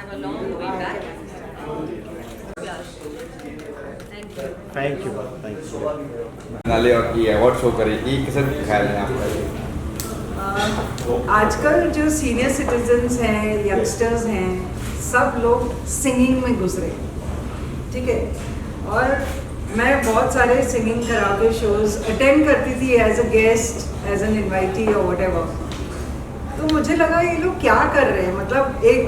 have a long way back. Thank you thank you नाले और की अवार्ड शो करेगी कैसे ख्याल है आपका? आजकल जो सीनियर सिटीजन्स हैं, यंगस्टर्स हैं, सब लोग सिंगिंग में घुस रहे हैं, ठीक है। और मैं बहुत सारे सिंगिंग कराओके शोज अटेंड करती थी as a guest, as an invitee और व्हाटएवर। तो मुझे लगा ये लोग क्या कर रहे हैं, मतलब एक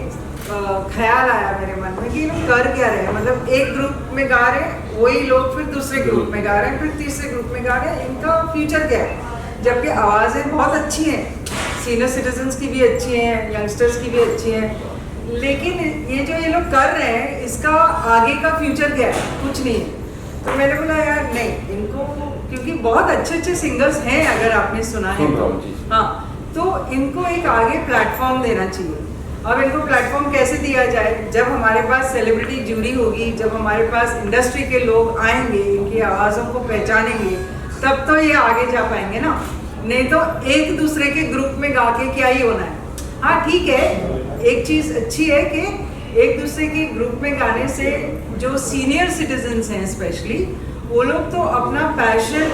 ख्याल आया मेरे मन में कि ये लोग कर क्या रहे हैं। मतलब एक ग्रुप में गा रहे हैं, वही लोग फिर दूसरे ग्रुप में गा रहे हैं, फिर तीसरे ग्रुप में गा रहे हैं, इनका फ्यूचर क्या है? जबकि आवाज़ें बहुत अच्छी हैं, सीनियर सिटीजन्स की भी अच्छी हैं, यंगस्टर्स की भी अच्छी हैं, लेकिन ये जो ये लोग कर रहे हैं इसका आगे का फ्यूचर क्या है? कुछ नहीं है। तो मैंने बोला यार नहीं, इनको, क्योंकि बहुत अच्छे अच्छे सिंगर्स हैं अगर आपने सुना है तो, हाँ, तो इनको एक आगे प्लेटफॉर्म देना चाहिए। अब इनको प्लेटफॉर्म कैसे दिया जाए? जब हमारे पास सेलिब्रिटी जूरी होगी, जब हमारे पास इंडस्ट्री के लोग आएंगे, इनकी आवाज़ों को पहचानेंगे, तब तो ये आगे जा पाएंगे ना। नहीं तो एक दूसरे के ग्रुप में गा के क्या ही होना है। हाँ ठीक है, एक चीज़ अच्छी है कि एक दूसरे के ग्रुप में गाने से जो सीनियर सिटीजन्स हैं स्पेशली, वो लोग तो अपना पैशन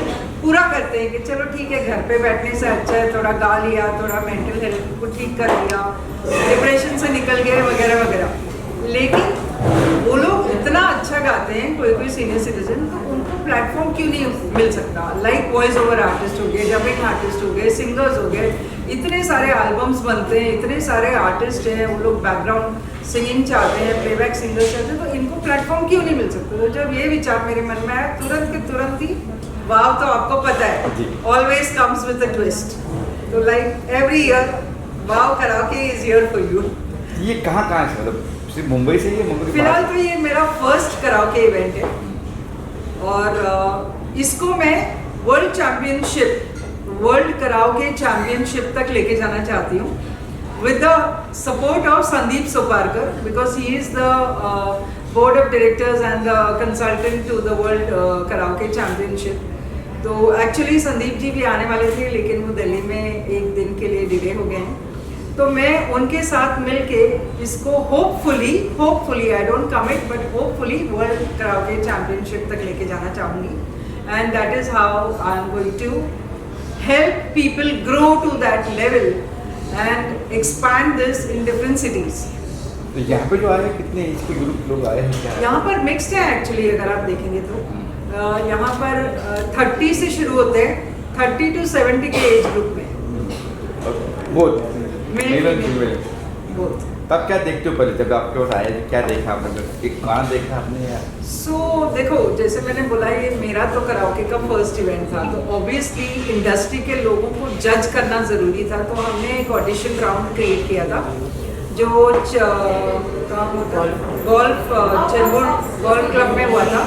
पूरा करते हैं कि चलो ठीक है, घर पे बैठने से अच्छा है थोड़ा गा लिया, थोड़ा मेंटल हेल्थ को ठीक कर लिया, डिप्रेशन से निकल गए वगैरह वगैरह। लेकिन वो लोग इतना अच्छा गाते हैं, कोई कोई सीनियर सिटीजन, तो उनको प्लेटफॉर्म क्यों नहीं मिल सकता? लाइक वॉइस ओवर आर्टिस्ट हो गए, डबिंग आर्टिस्ट हो गए, सिंगर्स हो गए, इतने सारे एल्बम्स बनते हैं, इतने सारे आर्टिस्ट हैं, वो लोग बैकग्राउंड सिंगिंग चाहते हैं, प्लेबैक सिंगर्स चाहते हैं, तो इनको प्लेटफॉर्म क्यों नहीं मिल सकता? तो जब ये विचार मेरे मन में आया, तुरंत के तुरंत ही वाव, तो आपको पता है always comes with a twist. तो like every year wow karaoke is here for you. ये कहाँ कहाँ से, मतलब सिर्फ मुंबई से ही? मुंबई के फिलहाल तो ये मेरा फर्स्ट कराओके इवेंट है और इसको मैं world championship, world karaoke championship तक लेके जाना चाहती हूँ with the support of Sandeep Soparkar, because he is the board of directors and the consultant to the World Karaoke Championship. तो एक्चुअली संदीप जी भी आने वाले थे, लेकिन वो दिल्ली में एक दिन के लिए डिले हो गए हैं। तो मैं उनके साथ मिलके इसको hopefully I don't commit but hopefully world karaoke championship तक लेके जाना चाहूँगी। And that is how I am going to help people grow to that level and expand this in different cities. तो यहाँ पे जो आए हैं, कितने एज के ग्रुप लोग आए हैं क्या? यहाँ पर मिक्स्ड है एक्चुअली, अगर आप देखेंगे तो यहाँ पर 30 से शुरू होते हैं, 30 to 70 के एज ग्रुप में। बहुत तब क्या देखते हो पहले जब आपके पास आए, क्या देखा आपने? एक गाना देखा आपने या? देखो, जैसे मैंने बोला ये मेरा तो कराओके का फर्स्ट इवेंट था, तो ऑब्वियसली इंडस्ट्री के लोगों को जज करना ज़रूरी था। तो हमने एक ऑडिशन राउंड क्रिएट किया था जो चेंबूर गोल्फ क्लब में हुआ था,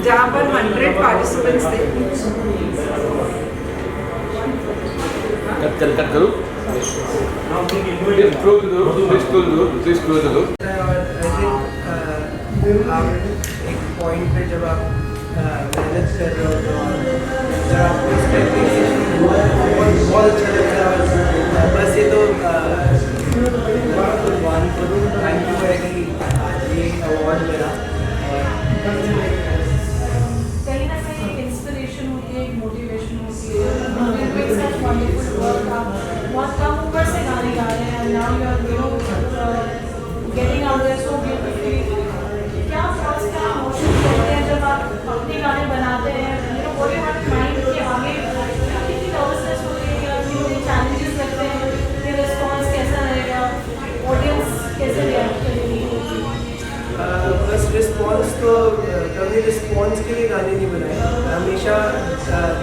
जहाँ पर 100 पार्टिसिपेंट्स थे। कट करो। आप एक पॉइंट पे जब आप मेहनत कर रहे हो तो जब आपको बहुत अच्छा लगता है। बस ये तो भगवान को थैंक यू है कि ये अवार्ड मिला। कहीं ना कहीं इंस्पिरेशन होती है, एक मोटिवेशन होती है। बहुत कम ऊपर से गाने गा रहे हैं, now you are getting out there so beautifully. क्या थॉट्स, क्या इमोशंस होते हैं जब आप अपने गाने बनाते हैं? What you have in mind कि आगे कितनी नर्वसनेस होती है, या चैलेंजेस लगते हैं, ये रिस्पॉन्स कैसा रहेगा, ऑडियंस कैसे रिएक्ट करेगी? बस रिस्पॉन्स तो कभी रिस्पॉन्स के लिए गाने नहीं बनाए, हमेशा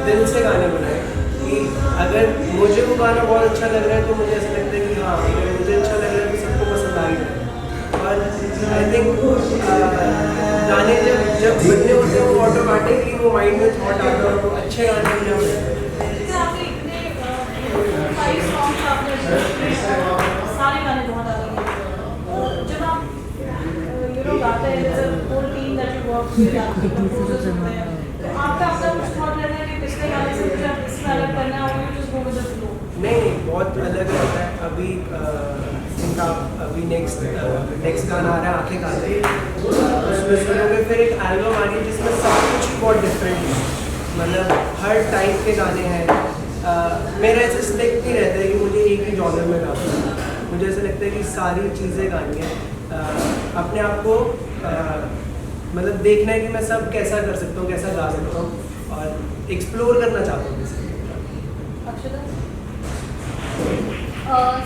दिल से गाने बनाए। कि अगर मुझे वो गाना बहुत अच्छा लग रहा है तो मुझे ऐसा लगता है कि हाँ, अगर मुझे अच्छा लग रहा है तो सबको पसंद आ ही जाए। और आई थिंक गाने जब बनने होते हैं वो ऑटोमेटिकली वो माइंड में थॉट आता है और वो अच्छे गाने बने होते हैं। आपने इतने 5 सॉन्ग्स आपने सारे गाने बहुत अलग हैं। जब आप गाते हैं, whole team that you work with, आपके कंपोजर्स होते हैं, तो आपका अपना कुछ थॉट रहता है कि पिछले गाने से मुझे इसमें अलग करना है, और you just go with the flow? नहीं, बहुत अलग रहता है। अभी का अभी नेक्स्ट गाना आ रहा है आंखें काले, उसमें सुनोगे। फिर एक एल्बम आ रही है जिसमें सब कुछ बहुत डिफरेंट है, मतलब हर टाइप के गाने हैं। मेरा ऐसे स्टिक नहीं रहता है कि मुझे एक ही जॉनर में गाना है, मुझे ऐसा लगता है कि सारी चीज़ें गानी है। अपने आप को मतलब देखना है कि मैं सब कैसा कर सकता हूँ, कैसा गा सकता हूँ, और एक्सप्लोर करना चाहता हूँ basically.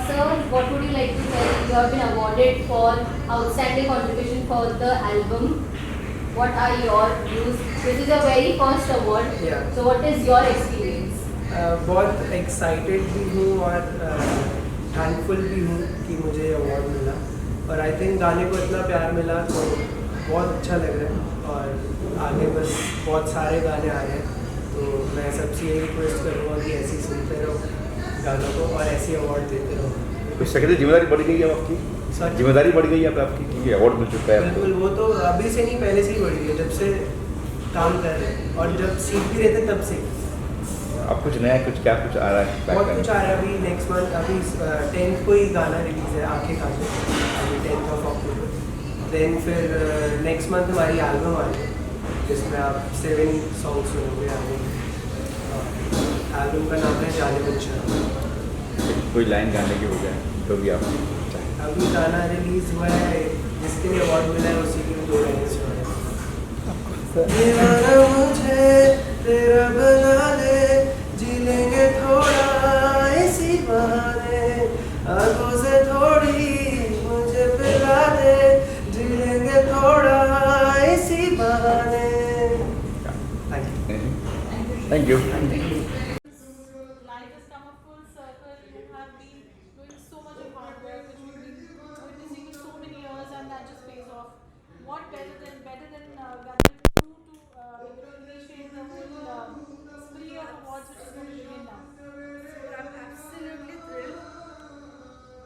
Sir, what would you like to tell? You have been awarded for outstanding contribution for the album. What are your views? This is your very first award. Yeah. So what is your experience? बहुत excited भी हूँ और thankful भी हूँ कि मुझे award मिला, और आई थिंक गाने को इतना प्यार मिला तो बहुत अच्छा लग रहा है। और आगे बस बहुत सारे गाने आ रहे हैं, तो मैं सबसे यही रिक्वेस्ट करूँगा कि ऐसे ही सुनते रहो गानों को और ऐसे अवार्ड देते रहो। कुछ सेक्रेटरी जिम्मेदारी बढ़ गई है आपकी? Sorry? जिम्मेदारी बढ़ गई है आपकी क्योंकि अवार्ड मिल चुका है आपको। बिल्कुल, वो तो अभी से नहीं, पहले से ही बढ़ी है, जब से काम कर रहे हैं और जब सीख भी रहे थे तब से। अब कुछ नया कुछ आ रहा है? बहुत कुछ आ रहा है अभी नेक्स्ट मंथ। अभी 10th को ही गाना रिलीज है आंखें काले, अभी 10th ऑफ अक्टूबर। देन फिर नेक्स्ट मंथ हमारी एल्बम आ रही है जिसमें आप 7 सॉन्ग सुनोगे आगे। एल्बम का नाम है जाने बच्चा। कोई लाइन गाने की हो जाए तो भी आप चाहें? अभी गाना रिलीज हुआ है, जिसके लिए अवार्ड मिला है उसी के 2 लाइनें सुनाए। दीवाना मुझे तेरा बना ले, जी लेंगे थोड़ा इसी बहाने, आंखों से थोड़ी मुझे पिला दे, जी लेंगे थोड़ा इसी बहाने। Thank you. Life has come a full circle. You have been doing so much of hard work, which we've been witnessing in so many years, and that just pays off. What better than Gadar 2 to initiate the whole spree of awards which is going to begin now? I'm absolutely thrilled.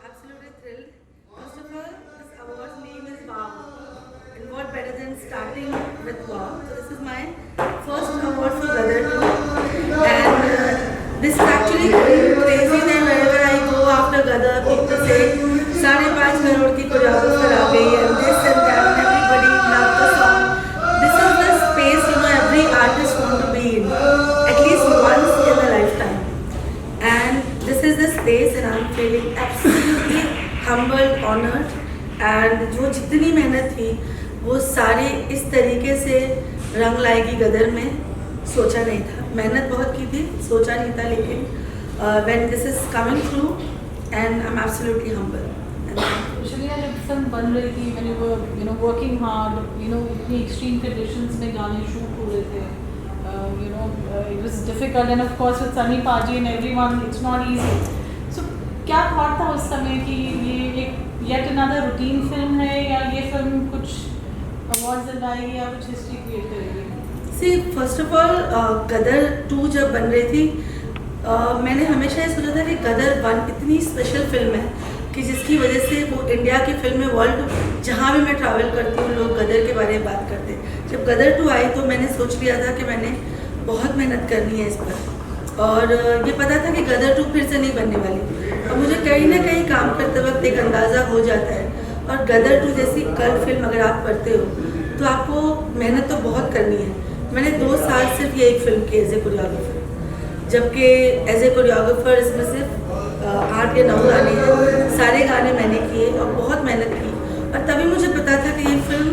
Absolutely thrilled. First of all, this award's name is Wow. And what better than starting with Wow? So this is my first award for Gadar 2. And this is actually crazy that wherever I go after Gadar, people say 5.5 crore की choreographer आ गई है, this and that, and everybody loves the song. This is the space every artist want to be in, at least once in a lifetime. And this is the space, and I'm feeling absolutely humbled, honored, and जो जितनी मेहनत थी वो सारी इस तरीके से रंग लाएगी गदर में, सोचा नहीं था। मेहनत बहुत की थी, सोचा नहीं था, लेकिन when this is coming through, and I'm absolutely humble. Shreya, जब फिल्म बन रही थी, when you were working hard, इतनी extreme conditions में गाने shoot हो रहे थे, it was difficult, and of course with Sunny Paji and everyone, it's not easy. So क्या thought था उस समय कि ये एक yet another routine film है, या ये फिल्म कुछ awards दिलाएगी या कुछ history create करेगी? See, first of all, गदर 2 जब बन रही थी, मैंने हमेशा ये सोचा था कि गदर 1 इतनी स्पेशल फिल्म है कि जिसकी वजह से वो इंडिया की फिल्म में वर्ल्ड जहाँ भी मैं ट्रैवल करती हूँ लोग गदर के बारे में बात करते हैं। जब गदर 2 आई तो मैंने सोच लिया था कि मैंने बहुत मेहनत करनी है इस पर, और ये पता था कि गदर 2 फिर से नहीं बनने वाली, और मुझे कहीं ना कहीं काम करते वक्त एक अंदाज़ा हो जाता है। और गदर 2 जैसी कल्ट फिल्म अगर आप करते हो तो आपको मेहनत तो बहुत करनी है। मैंने 2 साल सिर्फ ये एक फिल्म की एज ए कोरियोग्राफर, जबकि एज ए कोरियोग्राफर इसमें सिर्फ 8 या 9 गाने हैं, सारे गाने मैंने किए और बहुत मेहनत की। और तभी मुझे पता था कि ये फिल्म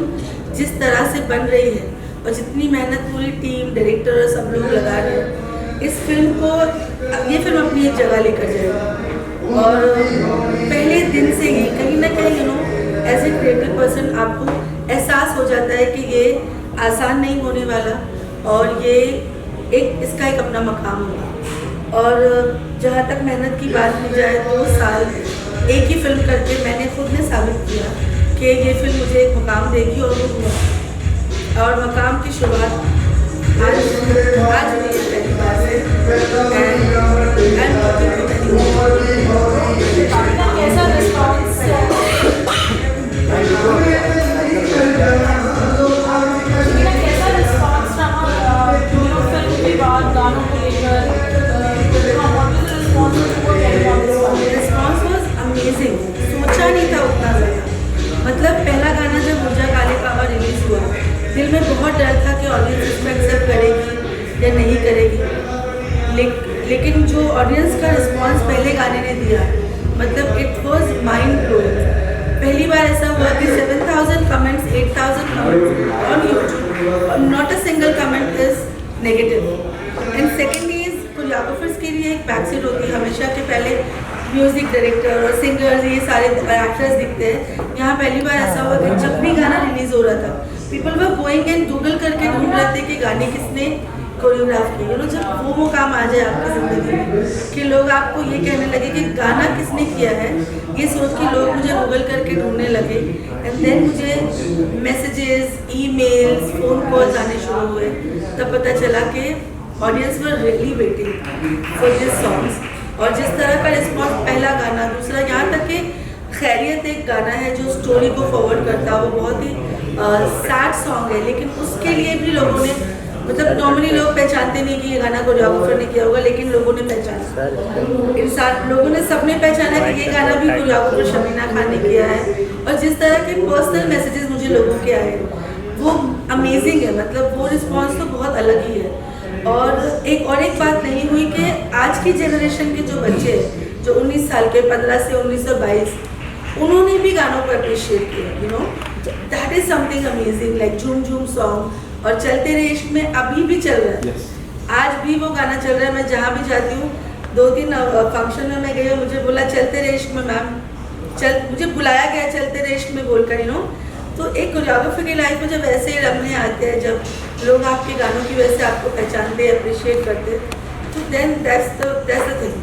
जिस तरह से बन रही है और जितनी मेहनत पूरी टीम, डायरेक्टर और सब लोग लगा रहे हैं, इस फिल्म को, ये फिल्म अपनी एक जगह लेकर जाएगी। और पहले दिन से ही कहीं ना कहीं एज ए क्रिएटिव पर्सन आपको एहसास हो जाता है कि ये आसान नहीं होने वाला, और ये इसका एक अपना मकाम होगा। और जहाँ तक मेहनत की बात की जाए, 2 साल एक ही फिल्म करके मैंने खुद ने साबित किया कि ये फिल्म मुझे एक मकाम देगी, और वो हुआ। और मकाम की शुरुआत आज हुई है पहली बार से। कैसा रिस्पॉन्स फिल्म के बाद गानों को लेकर? Response was amazing. सोचा नहीं कि ऑडियंस इसको एक्सेप्ट करेगी या नहीं करेगी, लेकिन जो ऑडियंस का रिस्पांस पहले गाने ने दिया, मतलब इट वाज माइंड ब्लोइंग। पहली बार ऐसा हुआ कि 7,000 comments, 8,000 comments on YouTube, not a single comment is negative. And second is choreographers के लिए एक बैकसीट होती है हमेशा के, पहले म्यूजिक डायरेक्टर और सिंगर्स ये सारे एक्टर्स दिखते हैं। यहाँ पहली बार ऐसा हुआ कि जब भी गाना रिलीज हो रहा था, people were going and Google करके ढूंढ रहे थे कि गाने किसने कोरियोग्राफ किए। जब वो मुकाम आ जाए आपकी ज़िंदगी में कि लोग आपको ये कहने लगे कि गाना किसने किया है, ये सोच के लोग मुझे गूगल करके ढूंढने लगे। एंड देन मुझे मैसेजेस, ईमेल्स, फ़ोन कॉल्स आने शुरू हुए, तब पता चला कि audience were really waiting for this songs. और जिस तरह का रिस्पॉन्स, पहला गाना, दूसरा, यहाँ तक कि खैरियत एक गाना है जो स्टोरी को फॉरवर्ड करता है, वो बहुत ही सैड सॉन्ग है, लेकिन उसके लिए भी लोगों ने, मतलब नॉर्मली लोग पहचानते नहीं कि ये गाना कोरियोग्राफर ने किया होगा, लेकिन लोगों ने पहचाना, लोगों ने सबने पहचाना कि ये गाना भी कोरियोग्राफर शमीना खान ने किया है। और जिस तरह के पर्सनल मैसेजेस मुझे लोगों के आए वो अमेजिंग है, मतलब वो रिस्पॉन्स तो बहुत अलग ही है। और एक बात नहीं हुई कि आज की जनरेशन के जो बच्चे हैं, जो 19 साल के, 15 से 19 और 22, उन्होंने भी गानों को अप्रिशिएट किया, that is something amazing. Like झूम झूम सॉन्ग और चलते रे इश्क में अभी भी चल रहा है, आज भी वो गाना चल रहा है। मैं जहाँ भी जाती हूँ, 2-3 फंक्शन में मैं गई हूँ, मुझे बोला चलते रे इश्क में मैम, मुझे बुलाया गया चलते रे इश्क में बोलकर, तो एक कोरियोग्राफर की लाइफ में जब ऐसे रंगने आते हैं, जब लोग आपके गानों की वजह से आपको पहचानते हैं, अप्रिशिएट करते हैं, तो देन दैट्स द थिंग।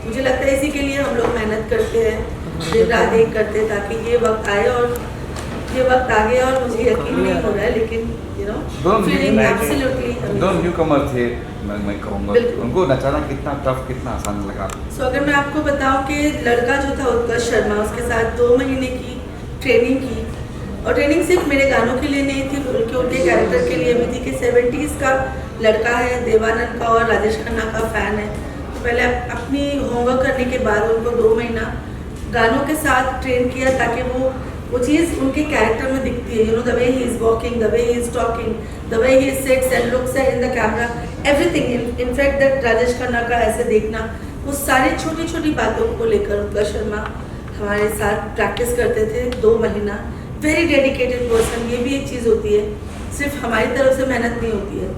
मुझे लगता है इसी के लिए हम लोग मेहनत करते हैं, दिन रात एक करते हैं, ताकि ये वक्त आए। और ये वक्त आ गया और मुझे यकीन नहीं हो रहा है, लेकिन फीलिंग एब्सोल्युटली। दो न्यूकमर थे, मैं कहूँगा उनको नचाना कितना टफ, कितना आसान लगा? सो अगर मैं आपको बताऊं कि लड़का जो था उत्कर्ष शर्मा, उसके साथ 2 महीने की ट्रेनिंग की, और ट्रेनिंग सिर्फ मेरे गानों के लिए नहीं थी, बल्कि उनके कैरेक्टर के लिए भी थी कि 70s का लड़का है, देवानंद का और राजेश खन्ना का फ़ैन है। तो पहले अपनी होमवर्क करने के बाद उनको 2 महीना गानों के साथ ट्रेन किया, ताकि वो चीज़ उनके कैरेक्टर में दिखती है, the way he is walking, the way he is talking, the way he sits and looks in the camera, everything. In fact that Rajesh Khanna का ऐसे देखना, वो सारी छोटी छोटी बातों को लेकर उत्कर्ष शर्मा हमारे साथ प्रैक्टिस करते थे 2 महीना। Very dedicated person. ये भी एक चीज़ होती है, सिर्फ हमारी तरफ से मेहनत नहीं होती है,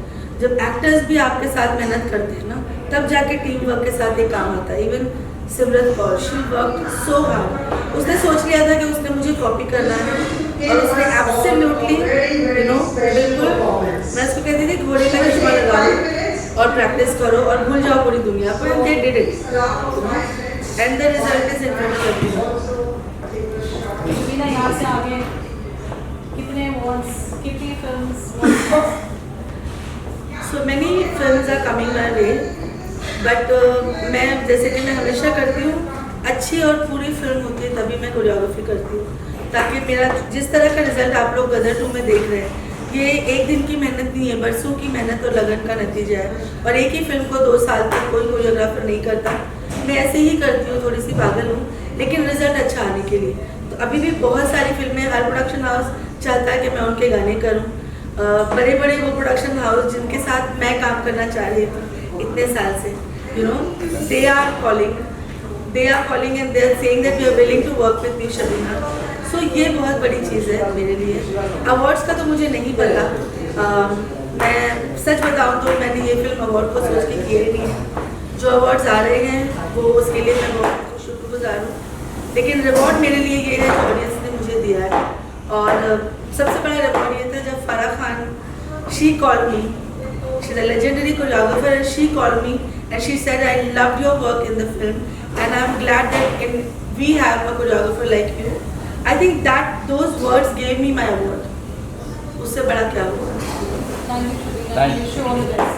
जब एक्टर्स भी आपके साथ मेहनत करते हैं ना, तब जाके टीम वर्क के साथ एक काम आता है। Even Simrat Kaur, she worked so hard. उसने सोच लिया था कि उसने मुझे कॉपी करना है, और उसने एब्सोल्युटली बिल्कुल, मैं उसको कहती थी घोड़े का चश्मा लगाओ और प्रैक्टिस करो और भूल जाओ पूरी दुनिया को, and they did it, and the result is in front of you. यहाँ से आगे कितने अवार्ड्स, कितनी films? So many films are coming my way, but मैं जैसे कि मैं हमेशा करती हूँ, अच्छी और पूरी फिल्म होती है तभी मैं कोरियोग्राफी करती हूँ, ताकि मेरा जिस तरह का रिजल्ट आप लोग गदर 2 में देख रहे हैं, ये एक दिन की मेहनत नहीं है, बरसों की मेहनत और लगन का नतीजा है। और एक ही फिल्म को 2 साल तक कोई कोरियोग्राफर नहीं करता, मैं ऐसे ही करती हूँ, थोड़ी सी पागल हूँ, लेकिन रिजल्ट अच्छा आने के लिए। तो अभी भी बहुत सारी फिल्में, हर प्रोडक्शन हाउस चाहता है कि मैं उनके गाने करूं। बड़े बड़े वो प्रोडक्शन हाउस जिनके साथ मैं काम करना चाह रही थी इतने साल से, they are calling and they are saying that we are willing to work with me Shabina. So ये बहुत बड़ी चीज़ है मेरे लिए। अवार्ड्स का तो मुझे नहीं पता, मैं सच बताऊं तो मैंने ये फिल्म अवार्ड को सोच के किया ही नहीं है। जो अवार्ड्स आ रहे हैं वो उसके लिए मैं बहुत शुक्रगुजार हूँ, लेकिन रिवॉर्ड मेरे लिए ये है जो ऑडियंस ने मुझे दिया है। और सबसे बड़ा रिवॉर्ड ये था जब Farah Khan, she called me, she is a legendary choreographer, and she called me and she said I loved your work in the film and I am glad that we have a choreographer like you. I think that those words gave me my award. उससे बड़ा क्या हुआ? Thank you, Shubhina. Wish you all the best.